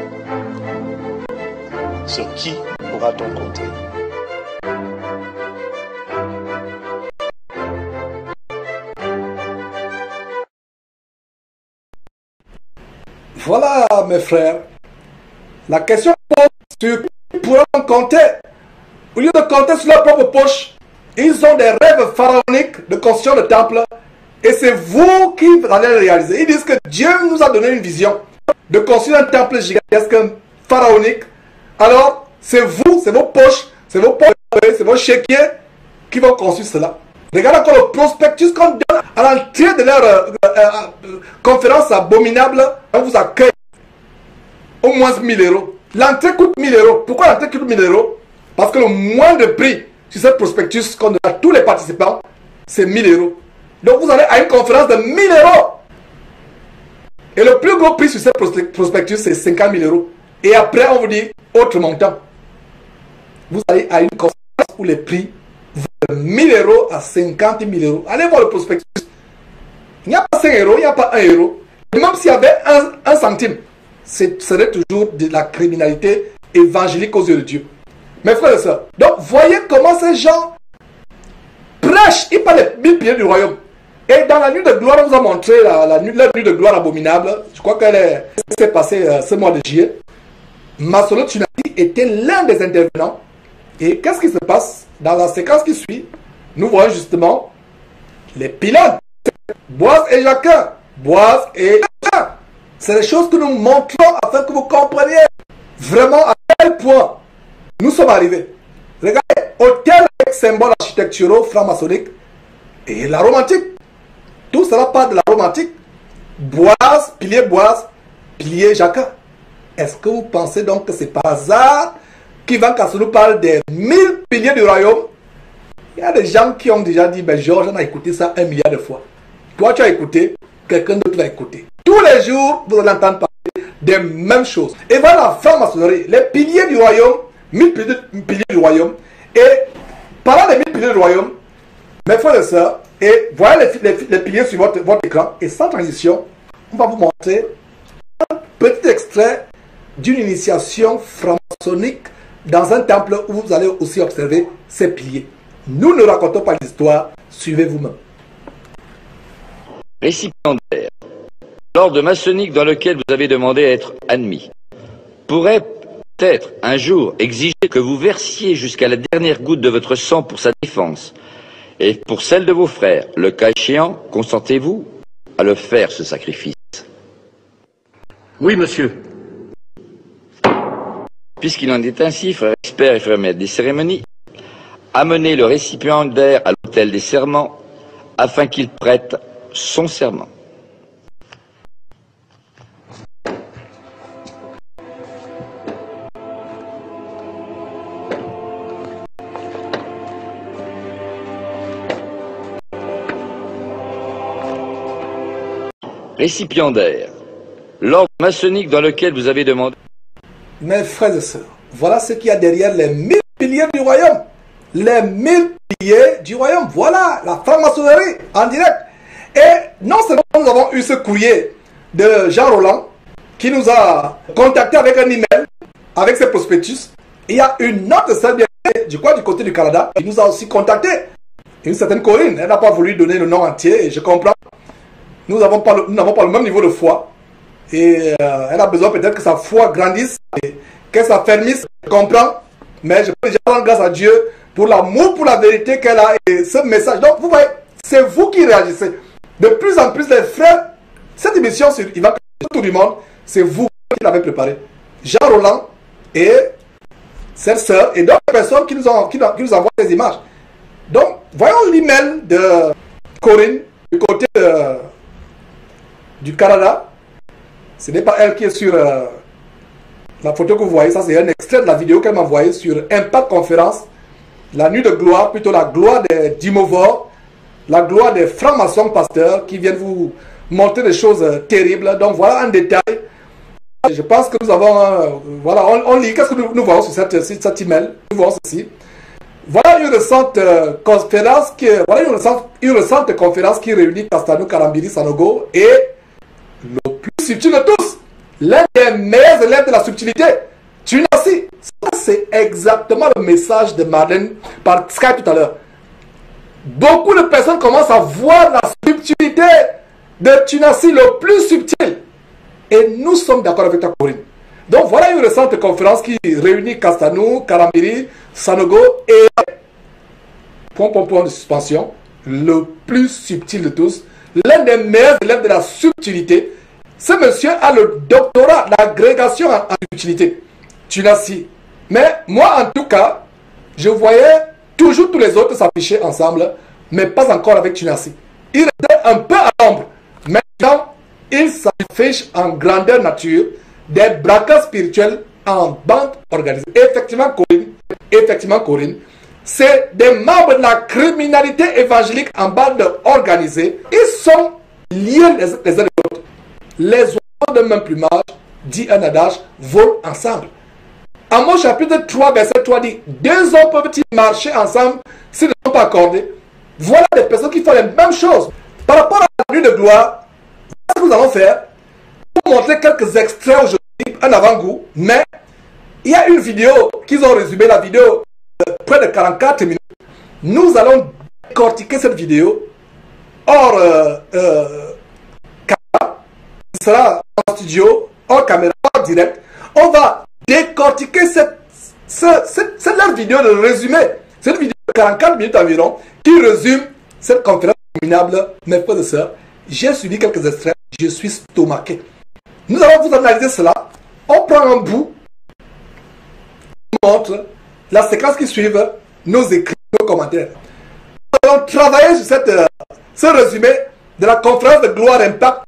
Sur qui pourra-t-on compter? Voilà, mes frères. La question pose sur qui pourra-t-on compter? Au lieu de compter sur leur propre poche, ils ont des rêves pharaoniques de construire le temple. Et c'est vous qui allez le réaliser. Ils disent que Dieu nous a donné une vision de construire un temple gigantesque, pharaonique. Alors, c'est vous, c'est vos poches, c'est vos portefeuilles, c'est vos chéquiers qui vont construire cela. Regardez encore le prospectus qu'on donne à l'entrée de leur conférence abominable. On vous accueille au moins 1000 euros. L'entrée coûte 1000 euros. Pourquoi l'entrée coûte 1000 euros? Parce que le moindre prix sur ce prospectus qu'on donne à tous les participants, c'est 1000 euros. Donc vous allez à une conférence de 1000 euros. Et le plus gros prix sur ce prospectus, c'est 50 000 euros. Et après, on vous dit autre montant. Vous allez à une conférence où les prix vont de 1000 euros à 50 000 euros. Allez voir le prospectus. Il n'y a pas 5 euros, il n'y a pas 1 euro. Et même s'il y avait un centime, ce serait toujours de la criminalité évangélique aux yeux de Dieu. Mes frères et sœurs, donc voyez comment ces gens prêchent. Ils parlent des 1000 piliers du royaume. Et dans la nuit de gloire, on vous a montré leur nuit de gloire abominable. Je crois qu'elle s'est passée ce mois de juillet. Masolo Tsunami était l'un des intervenants. Et qu'est-ce qui se passe? Dans la séquence qui suit, nous voyons justement les pilotes, Boaz et Jacquin. Boaz et Jacquin. C'est des choses que nous montrons afin que vous compreniez vraiment à quel point nous sommes arrivés. Regardez, hôtel avec symboles architecturaux franc-maçonniques et la romantique. Tout cela part de la romantique. Boaz, pilier Jacquin. Est-ce que vous pensez donc que c'est par hasard qu'Ivan Kassou nous parle des 1000 piliers du royaume? Il y a des gens qui ont déjà dit, ben Georges, on a écouté ça 1 milliard de fois. Toi, tu as écouté, quelqu'un d'autre va écouter. Tous les jours, vous allez entendre parler des mêmes choses. Et voilà la franc-maçonnerie, les piliers du royaume, 1000 piliers du royaume. Et parlant des 1000 piliers du royaume, mes frères et sœurs, et voyez les piliers sur votre écran. Et sans transition, on va vous montrer un petit extrait d'une initiation franc-maçonnique dans un temple où vous allez aussi observer ces piliers. Nous ne racontons pas l'histoire, suivez vous-même. Récipiendaire. L'ordre maçonnique dans lequel vous avez demandé à être admis pourrait peut-être un jour exiger que vous versiez jusqu'à la dernière goutte de votre sang pour sa défense et pour celle de vos frères. Le cas échéant, consentez-vous à le faire, ce sacrifice? Oui, monsieur. Puisqu'il en est ainsi, frère expert et frère maître des cérémonies, amenez le récipiendaire à l'autel des serments afin qu'il prête son serment. Récipiendaire. L'ordre maçonnique dans lequel vous avez demandé... Mes frères et sœurs, voilà ce qu'il y a derrière les 1000 piliers du royaume. Les 1000 piliers du royaume. Voilà la franc-maçonnerie en direct. Et non seulement nous avons eu ce courrier de Jean Roland qui nous a contacté avec un email, avec ses prospectus. Il y a une autre sœur du côté du Canada qui nous a aussi contacté. Une certaine Corinne. Elle n'a pas voulu donner le nom entier et je comprends. Nous n'avons pas le même niveau de foi. Et elle a besoin peut-être que sa foi grandisse et qu'elle s'affermisse. Je comprends. Mais je peux déjà rendre grâce à Dieu pour l'amour, pour la vérité qu'elle a et ce message. Donc vous voyez, c'est vous qui réagissez. De plus en plus, les frères, cette émission sur Ivan tout du monde, c'est vous qui l'avez préparée. Jean Roland et cette sœur et d'autres personnes qui nous envoient des images. Donc, voyons l'email de Corinne du côté du Canada. Ce n'est pas elle qui est sur La photo que vous voyez, ça c'est un extrait de la vidéo qu'elle m'a envoyée sur Impact Conférence. La nuit de gloire, plutôt la gloire des Dimovor, la gloire des francs-maçons pasteurs qui viennent vous montrer des choses terribles. Donc voilà un détail. Je pense que nous avons, voilà, on lit, qu'est-ce que nous voyons sur cet email? Nous voyons ceci. Voilà une récente conférence qui réunit Castanou, Karambiri, Sanogo et le plus subtil de tous, l'un des meilleurs élèves de la subtilité, Tunasi. Ça, c'est exactement le message de Marlène par Skype tout à l'heure. Beaucoup de personnes commencent à voir la subtilité de Tunasi, le plus subtil. Et nous sommes d'accord avec ta Corinne. Donc voilà une récente conférence qui réunit Castanou, Karambiri, Sanogo et point de suspension, le plus subtil de tous, l'un des meilleurs élèves de la subtilité. Ce monsieur a le doctorat, l'agrégation en subtilité. Tunasi. Mais moi, en tout cas, je voyais toujours tous les autres s'afficher ensemble, mais pas encore avec Tunasi. Il était un peu à l'ombre. Maintenant, il s'affiche en grandeur nature, des braqueurs spirituels en bande organisée. Effectivement, Corinne, c'est des membres de la criminalité évangélique en bande organisée. Ils sont liés les uns aux autres. Les oiseaux de même plumage, dit un adage, volent ensemble. Amos chapitre 3, verset 3 dit, deux hommes peuvent-ils marcher ensemble s'ils ne sont pas accordés? Voilà des personnes qui font les mêmes choses. Par rapport à la nuit de gloire, ce que nous allons faire, pour montrer quelques extraits aujourd'hui, un avant-goût, mais il y a une vidéo qu'ils ont résumé, la vidéo de près de 44 minutes. Nous allons décortiquer cette vidéo hors caméra, ce sera en studio, hors caméra, hors direct. On va décortiquer cette leur vidéo de résumé. Cette vidéo de 44 minutes environ qui résume cette conférence minable. Mes frères et sœurs, j'ai suivi quelques extraits, je suis stomaqué. Nous allons vous analyser cela. On prend un bout, on montre la séquence qui suit, nos écrits, nos commentaires. Nous allons travailler sur ce résumé de la conférence de Gloire Impact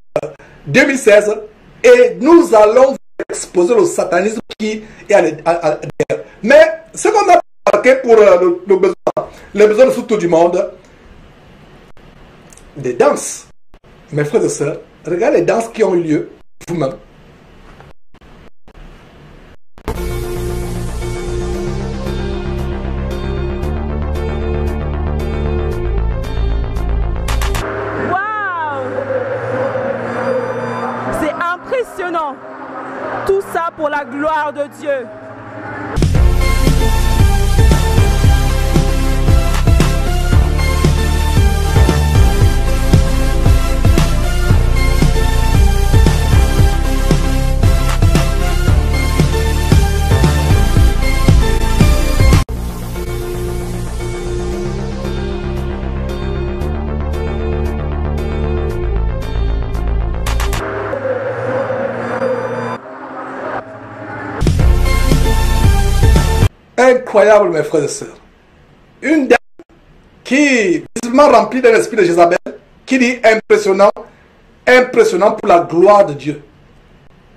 2016 et nous allons exposer le satanisme qui est à derrière. Mais ce qu'on a marqué pour les besoins de tout du monde, des danses. Mes frères et sœurs, regardez les danses qui ont eu lieu vous-même. Impressionnant. Tout ça pour la gloire de Dieu. Incroyable, mes frères et sœurs. Une dame qui, visiblement remplie d'un esprit de Jézabel, qui dit impressionnant, impressionnant pour la gloire de Dieu.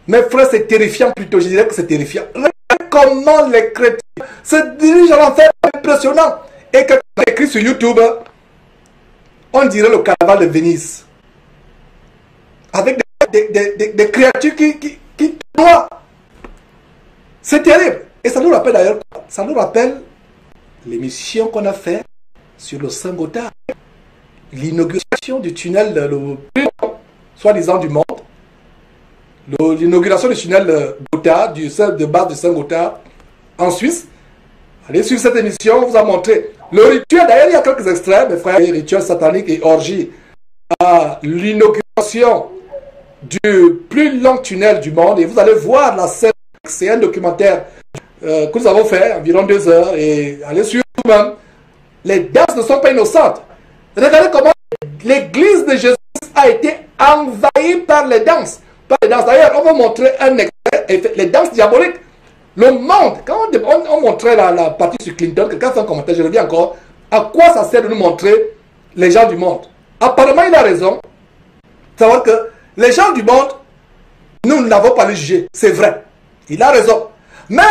Mes frères, c'est terrifiant plutôt, je dirais que c'est terrifiant. Regardez comment les chrétiens se dirigent à l'enfer, impressionnant. Et quand on a écrit sur YouTube, on dirait le carnaval de Venise. Avec des créatures qui noient. C'est terrible. Et ça nous rappelle d'ailleurs, ça nous rappelle l'émission qu'on a fait sur le Saint-Gothard. L'inauguration du tunnel le plus long, soi-disant du monde. L'inauguration du tunnel Gothard, de base du Saint-Gothard, en Suisse. Allez suivre cette émission, on vous a montré le rituel. D'ailleurs, il y a quelques extraits, mes frères, rituels sataniques et orgies à l'inauguration du plus long tunnel du monde. Et vous allez voir la scène, c'est un documentaire que nous avons fait, environ 2 heures, et allez suivre vous-même. Les danses ne sont pas innocentes. Regardez comment l'église de Jésus a été envahie par les danses. D'ailleurs, on va montrer un extrait, les danses diaboliques. Le monde, quand on montrait la partie sur Clinton, quelqu'un fait un commentaire, je reviens encore, à quoi ça sert de nous montrer les gens du monde? Apparemment, il a raison. Savoir que les gens du monde, nous n'avons pas les juger, c'est vrai. Il a raison. Mais,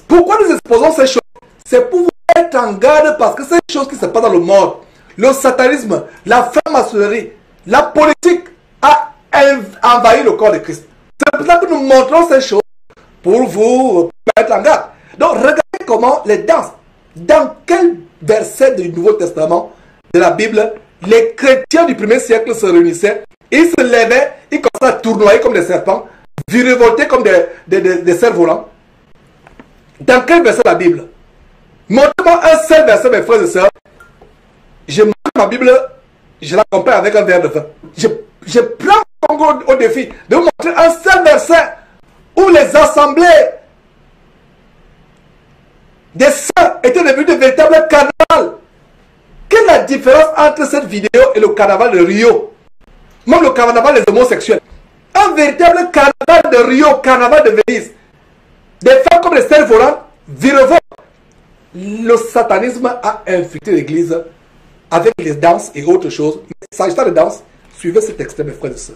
pourquoi nous exposons ces choses? C'est pour vous mettre en garde parce que ces choses qui se passent dans le monde, le satanisme, la franc-maçonnerie, la politique a envahi le corps de Christ. C'est pour ça que nous montrons ces choses pour vous mettre en garde. Donc, regardez comment les danses, dans quel verset du Nouveau Testament de la Bible, les chrétiens du 1er siècle se réunissaient, ils se levaient, ils commençaient à tournoyer comme des serpents, virevolter comme des cerfs-volants. Dans quel verset de la Bible? Montrez-moi un seul verset, mes frères et sœurs. Je marque ma Bible, je la compare avec un verre de vin. Je prends au défi de vous montrer un seul verset où les assemblées des saints étaient devenues de véritables carnavals. Quelle est la différence entre cette vidéo et le carnaval de Rio? Même le carnaval des homosexuels. Un véritable carnaval de Rio, carnaval de Venise. Des femmes comme les cerfs-volants virevoltent. Le satanisme a infecté l'église avec les danses et autres choses. Mais s'agissant de danse, suivez cet extrait, mes frères et sœurs.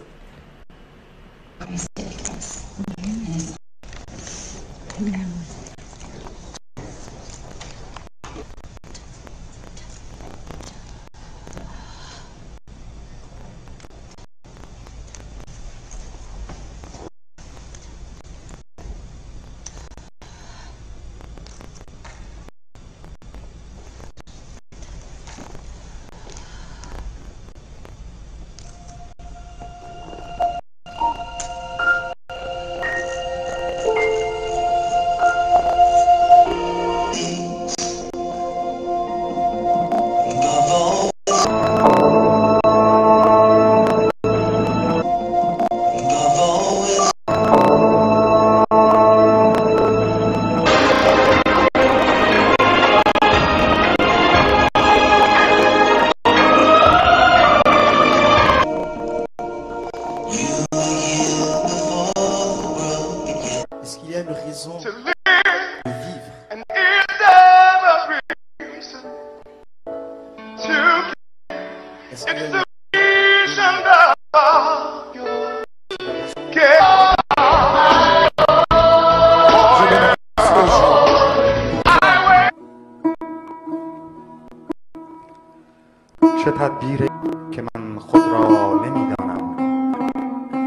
چه تدبیری که من خود را نمیدانم،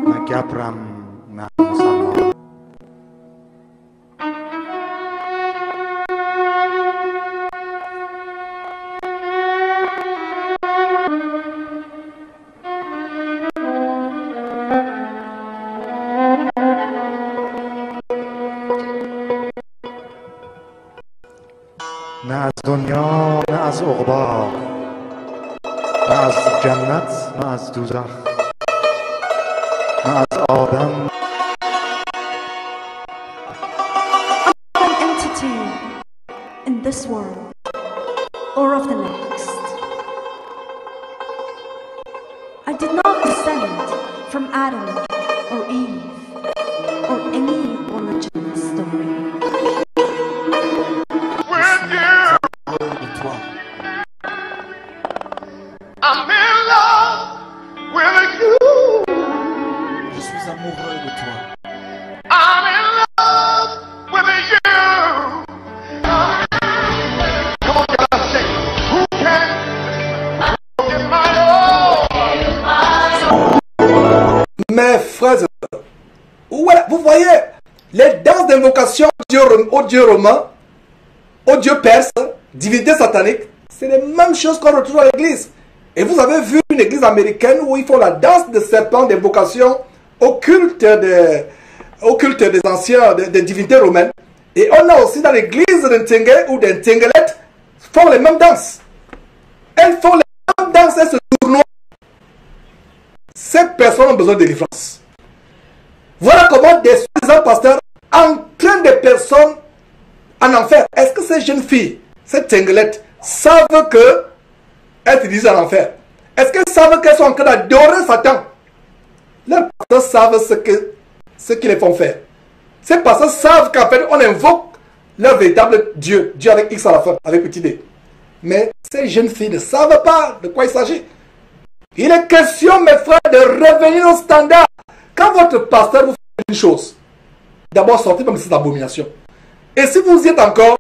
نه گبرم نه مسلمان. نه از دنیا نه از عقبا، نه از جنت نه از دوزخ، نه از آدم. An entity in this world or of the next. I did not descend from Adam or Eve or any origin story. I'm in love with you. Je suis amoureux de toi. I'm in love with you. Come on, can I sing? Who can get my all? Mes frères et sœurs, voilà, vous voyez, les danses d'invocation au dieu romain, au dieu perse, divinité satanique, c'est les mêmes choses qu'on retrouve à l'église. Et vous avez vu une église américaine où ils font la danse de serpent d'invocation au culte des anciens, des divinités romaines. Et on a aussi dans l'église d'Ntengé ou d'Ntengelet, font les mêmes danses. Elles font les mêmes danses, elles se tournent. Ces personnes ont besoin de délivrance. Voilà comment des soi-disant pasteurs entraînent des personnes en enfer. Est-ce que ces jeunes filles, ces Ntengelet, savent que elles se disent en enfer? Est-ce qu'elles savent qu'elles sont en train d'adorer Satan? Les pasteurs savent ce qu'ils les font faire. Ces pasteurs savent qu'en fait, on invoque leur véritable Dieu. Dieu avec X à la fin, avec petit D. Mais ces jeunes filles ne savent pas de quoi il s'agit. Il est question, mes frères, de revenir au standard. Quand votre pasteur vous fait une chose, d'abord sortir même de cette abomination. Et si vous y êtes encore,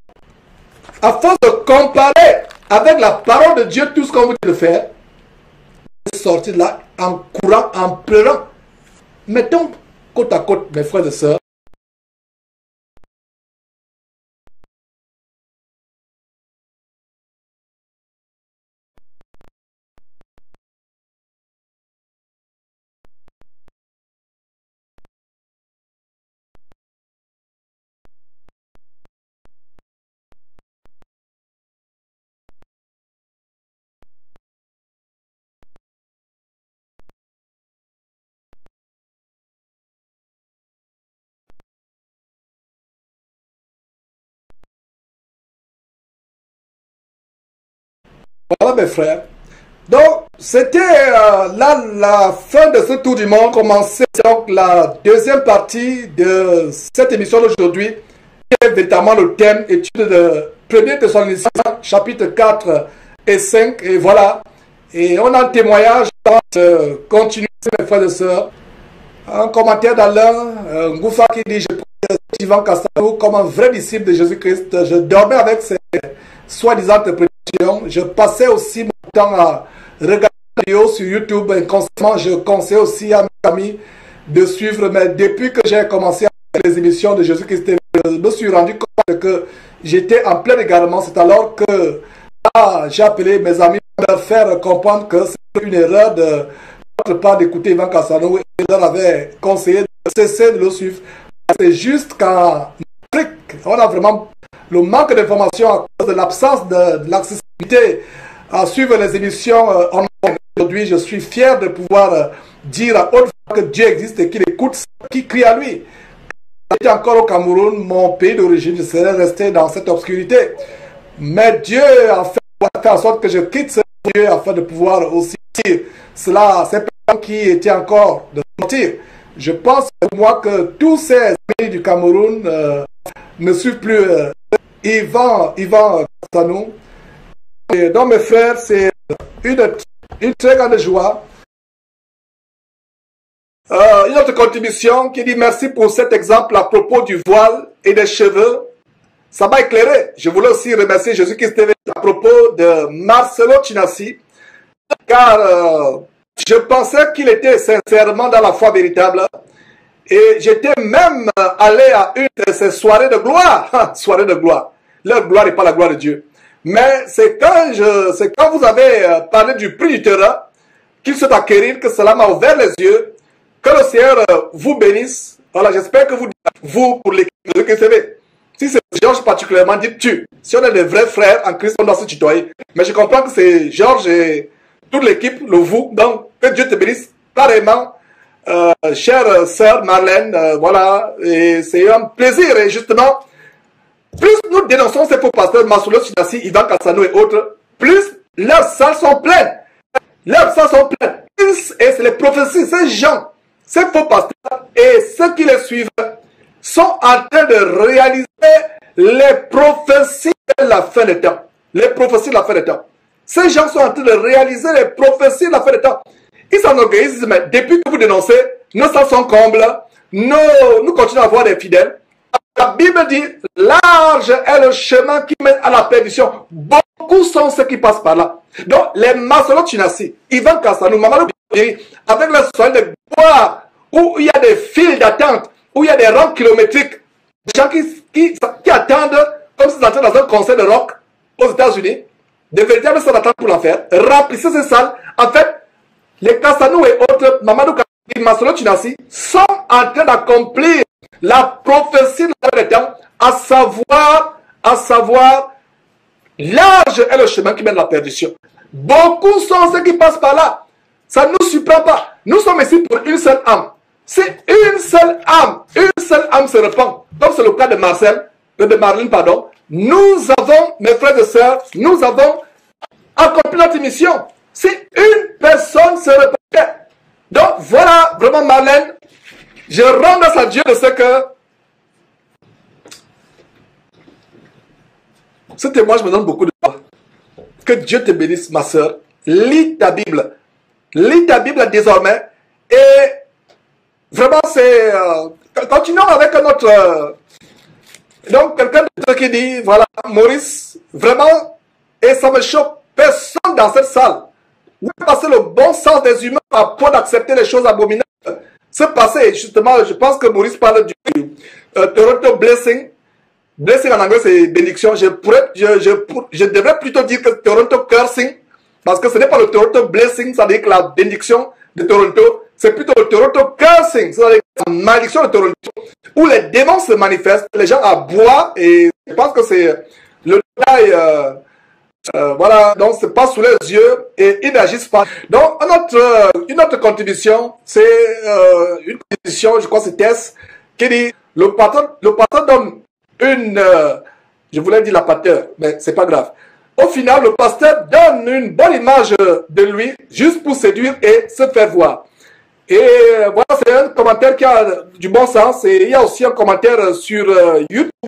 à force de comparer avec la parole de Dieu tout ce qu'on vous dit de faire, vous sortez de là en courant, en pleurant. Mettons côte à côte, mes frères et sœurs, voilà mes frères. Donc, c'était là la fin de ce tour du monde. Commençait donc la deuxième partie de cette émission d'aujourd'hui, qui est véritablement le thème étude de 1er Thessaloniciens, chapitre 4 et 5. Et voilà. Et on a un témoignage de continuer, mes frères et sœurs. Un commentaire d'Alain Ngoufa qui dit: je prends Ivan Castanou comme un vrai disciple de Jésus-Christ. Je dormais avec ses soi-disant prédictions. Je passais aussi mon temps à regarder des vidéos sur YouTube. Inconsciemment, je conseille aussi à mes amis de suivre. Mais depuis que j'ai commencé à faire les émissions de Jésus-Christ, je me suis rendu compte que j'étais en plein égarement. C'est alors que j'ai appelé mes amis pour leur faire comprendre que c'est une erreur de notre part d'écouter Ivan Castanou, et leur avait conseillé de cesser de le suivre. C'est juste qu'en Afrique, on a vraiment le manque d'informations à cause de l'absence de l'accessibilité à suivre les émissions en ligne. Aujourd'hui, je suis fier de pouvoir dire à haute voix que Dieu existe et qu'il écoute ceux qui crient à lui. Si j'étais encore au Cameroun, mon pays d'origine, je serais resté dans cette obscurité. Mais Dieu a fait en sorte que je quitte ce Dieu afin de pouvoir aussi dire cela, ces personnes qui étaient encore de mentir. Je pense pour moi que tous ces amis du Cameroun ne suivent plus Ivan Castanou. Et donc mes frères, c'est une très grande joie. Une autre contribution qui dit: merci pour cet exemple à propos du voile et des cheveux. Ça m'a éclairé. Je voulais aussi remercier Jésus-Christ TV à propos de Marcelo Chinassi, car je pensais qu'il était sincèrement dans la foi véritable. Et j'étais même allé à une de ces soirées de gloire. Soirée de gloire. Leur gloire n'est pas la gloire de Dieu. Mais c'est quand vous avez parlé du prix du terrain qu'il s'est acquérir que cela m'a ouvert les yeux. Que le Seigneur vous bénisse. Voilà, j'espère que vous pour l'équipe de QCV. Si c'est Georges particulièrement, dites-tu. Si on est des vrais frères en Christ, on doit se tutoyer. Mais je comprends que c'est Georges et toute l'équipe, le vous. Donc, que Dieu te bénisse pareillement. Chère sœur Marlène, voilà. Et c'est un plaisir. Et justement, plus nous dénonçons ces faux pasteurs, Marcelo Chinassi, Ivan Castanou et autres, plus leurs salles sont pleines. Leurs salles sont pleines. Et c'est les prophéties, ces gens, ces faux pasteurs et ceux qui les suivent sont en train de réaliser les prophéties de la fin des temps. Les prophéties de la fin des temps. Ces gens sont en train de réaliser les prophéties de la fin des temps. Ils s'enorgueillissent, mais depuis que vous dénoncez, nos salles sont combles, nous continuons à avoir des fidèles. La Bible dit, large est le chemin qui mène à la perdition. Beaucoup sont ceux qui passent par là. Donc, les Marcelo Chinassi, Ivan Castanou, Mamadou Biri, avec le soleil de gloire, où il y a des files d'attente, où il y a des rangs kilométriques, des gens qui attendent, comme s'ils entraient dans un concert de rock aux États-Unis, de véritables salles d'attente pour l'enfer, remplissez ces salles. En fait, les Castanou et autres, Mamadou Castanou et Marcelo Chinassi, sont en train d'accomplir la prophétie de la temps, à savoir, large est le chemin qui mène à la perdition. Beaucoup sont ceux qui passent par là. Ça ne nous surprend pas. Nous sommes ici pour une seule âme. Si une seule âme se répand, comme c'est le cas de Marlène, pardon, nous avons, mes frères et sœurs, nous avons accompli notre mission. Si une personne se répand. Donc voilà, vraiment Marlène, je rends grâce à Dieu de ce que ce témoignage me donne beaucoup de joie. Que Dieu te bénisse, ma sœur. Lis ta Bible. Lis ta Bible désormais. Et vraiment, continuons avec un autre... donc, quelqu'un d'autre qui dit, voilà, Maurice, vraiment, et ça me choque, personne dans cette salle, où est passé le bon sens des humains à point d'accepter les choses abominables. Ce passé, justement, je pense que Maurice parle du Toronto Blessing. Blessing en anglais, c'est bénédiction. Je devrais plutôt dire que Toronto Cursing, parce que ce n'est pas le Toronto Blessing, ça veut dire que la bénédiction de Toronto, c'est plutôt le Toronto Cursing, c'est-à-dire la malédiction de Toronto, où les démons se manifestent, les gens aboient, et je pense que c'est le détail, voilà, donc c'est pas sous les yeux, et ils n'agissent pas. Donc, une autre contribution, c'est une contribution, je crois que c'est Tess, qui dit, le pasteur donne une, je voulais dire la pasteur, mais c'est pas grave. Au final, le pasteur donne une bonne image de lui, juste pour séduire et se faire voir. Et voilà, c'est un commentaire qui a du bon sens. Et il y a aussi un commentaire sur YouTube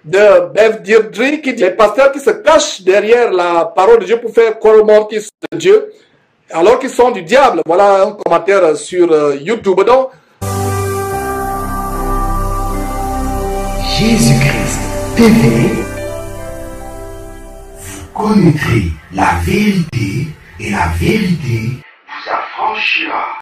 de Bev Deirdre qui dit les pasteurs qui se cachent derrière la parole de Dieu pour faire croire au monde qu'ils sont de Dieu, alors qu'ils sont du diable. Voilà un commentaire sur YouTube. Donc, Jésus-Christ TV, vous connaîtrez la vérité et la vérité vous affranchira.